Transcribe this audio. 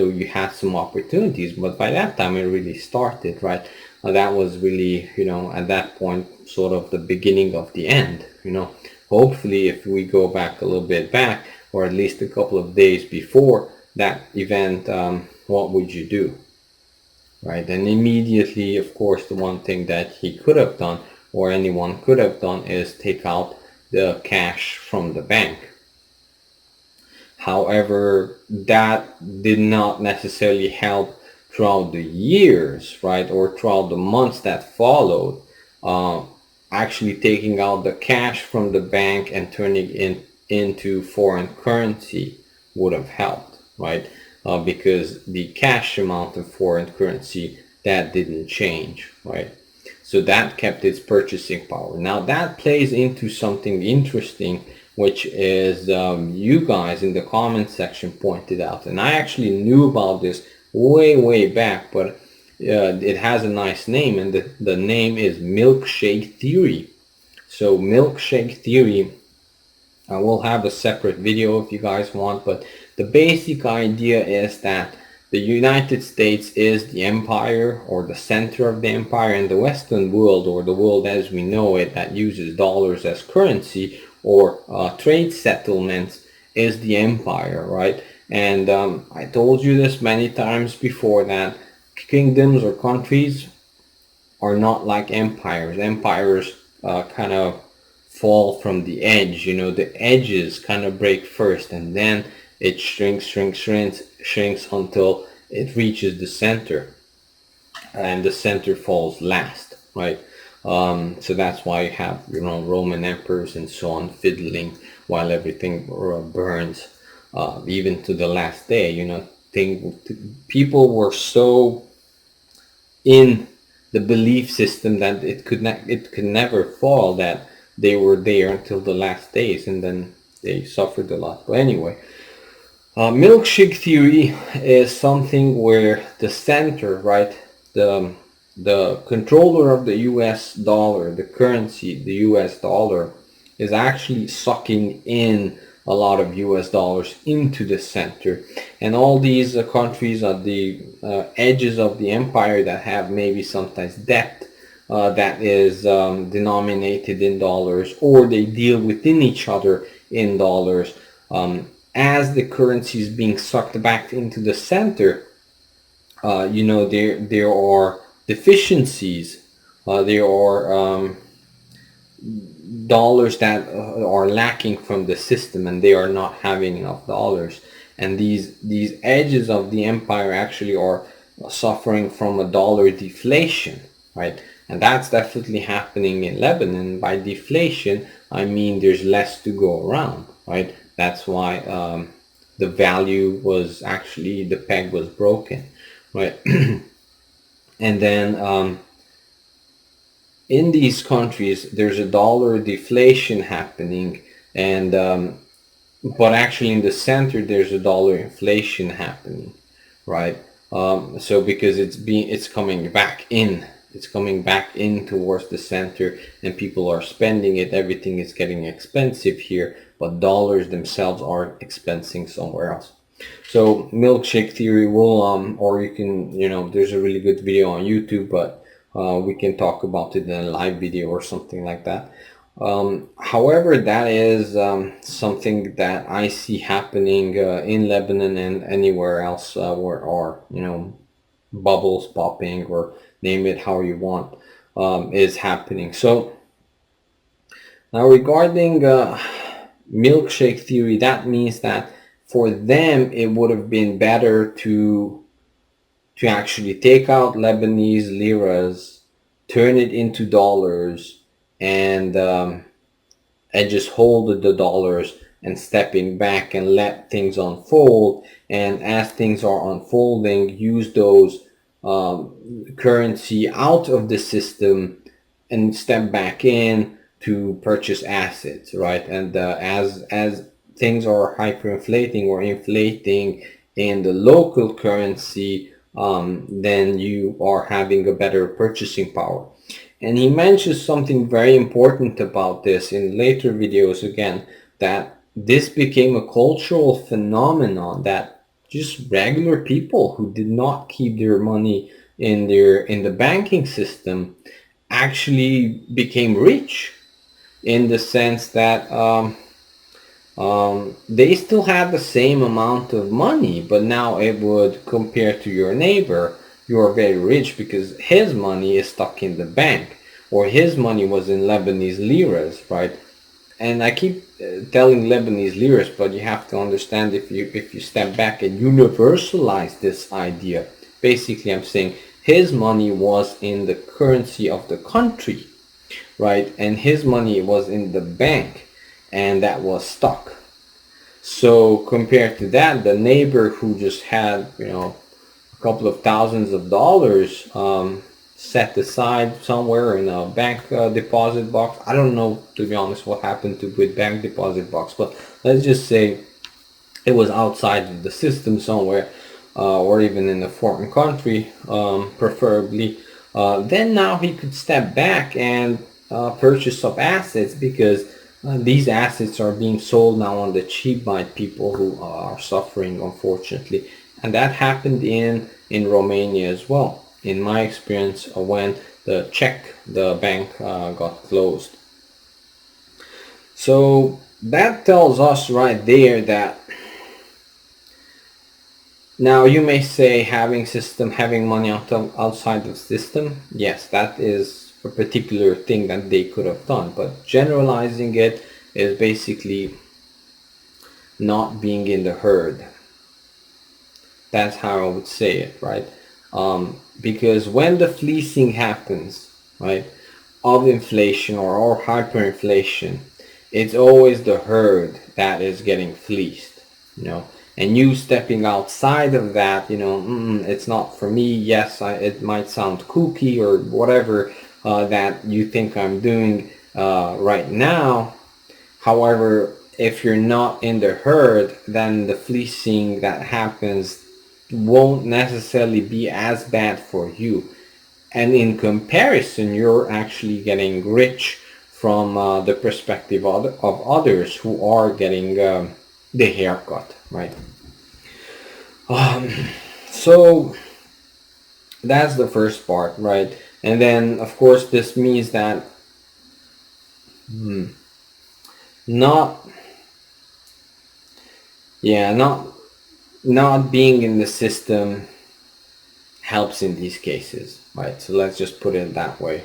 though you had some opportunities, but by that time it really started, right? That was really, at that point, sort of the beginning of the end. Hopefully, if we go back a little bit back, or at least a couple of days before that event, what would you do? Right? And immediately, of course, the one thing that he could have done, or anyone could have done, is take out the cash from the bank. However, that did not necessarily help throughout the years, right, or throughout the months that followed. Actually taking out the cash from the bank and turning it into foreign currency would have helped, right? Because the cash amount of foreign currency, that didn't change, right? So that kept its purchasing power. Now that plays into something interesting, which is you guys in the comment section pointed out, and I actually knew about this way back, but it has a nice name, and the name is milkshake theory. So milkshake theory, I will have a separate video if you guys want, but the basic idea is that the United States is the empire, or the center of the empire, and the Western world, or the world as we know it, that uses dollars as currency, or trade settlements, is the empire, right? And I told you this many times before, that kingdoms or countries are not like empires. Empires kind of fall from the edge, the edges kind of break first, and then it shrinks until it reaches the center, and the center falls last, right? So that's why you have, Roman emperors and so on fiddling while everything burns, even to the last day. People were so in the belief system that it could never fall, that they were there until the last days, and then they suffered a lot. But anyway, milkshake theory is something where the center, right, the controller of the US dollar, the currency, the US dollar, is actually sucking in a lot of US dollars into the center. And all these countries are the edges of the empire that have maybe sometimes debt that is denominated in dollars, or they deal within each other in dollars. As the currency is being sucked back into the center, there are deficiencies. There are dollars that are lacking from the system, and they are not having enough dollars. And these edges of the empire actually are suffering from a dollar deflation, right? And that's definitely happening in Lebanon. By deflation, I mean there's less to go around, right? That's why the value was actually, the peg was broken, right? And then in these countries, there's a dollar deflation happening, and but actually in the center, there's a dollar inflation happening, right? So because it's coming back in. It's coming back in towards the center, and people are spending it. Everything is getting expensive here, but dollars themselves are expensing somewhere else. So milkshake theory will, or you can, there's a really good video on YouTube, but we can talk about it in a live video or something like that. However, that is something that I see happening in Lebanon and anywhere else where are, bubbles popping, or name it how you want, is happening. So now regarding milkshake theory, that means that for them it would have been better to actually take out Lebanese liras, turn it into dollars, and just hold the dollars and stepping back and let things unfold. And as things are unfolding, use those currency out of the system and step back in to purchase assets, right? And as things are hyperinflating or inflating in the local currency, then you are having a better purchasing power. And he mentions something very important about this in later videos again, that this became a cultural phenomenon, that just regular people who did not keep their money in the banking system actually became rich, in the sense that they still had the same amount of money, but now it would, compare to your neighbor, you are very rich because his money is stuck in the bank, or his money was in Lebanese liras, right? And I keep telling Lebanese liras, but you have to understand, if you step back and universalize this idea, basically I'm saying his money was in the currency of the country, right? And his money was in the bank, and that was stuck. So compared to that, the neighbor who just had, a couple of thousands of dollars set aside somewhere in a bank deposit box. I don't know, to be honest, what happened to with bank deposit box, but let's just say it was outside of the system somewhere, or even in a foreign country, preferably. Then now he could step back and purchase some assets, because these assets are being sold now on the cheap by people who are suffering, unfortunately. And that happened in Romania as well, in my experience, when the bank got closed. So that tells us right there that, now you may say, having money outside the system, yes, that is a particular thing that they could have done, but generalizing it is basically not being in the herd. That's how I would say it, right? Because when the fleecing happens, right, of inflation or hyperinflation, it's always the herd that is getting fleeced, and you stepping outside of that, it's not for me. Yes, it might sound kooky or whatever that you think I'm doing right now. However, if you're not in the herd, then the fleecing that happens won't necessarily be as bad for you. And in comparison, you're actually getting rich from the perspective of others who are getting the haircut, right? So that's the first part, right? And then, of course, this means that not, yeah, not being in the system helps in these cases, right? So let's just put it that way.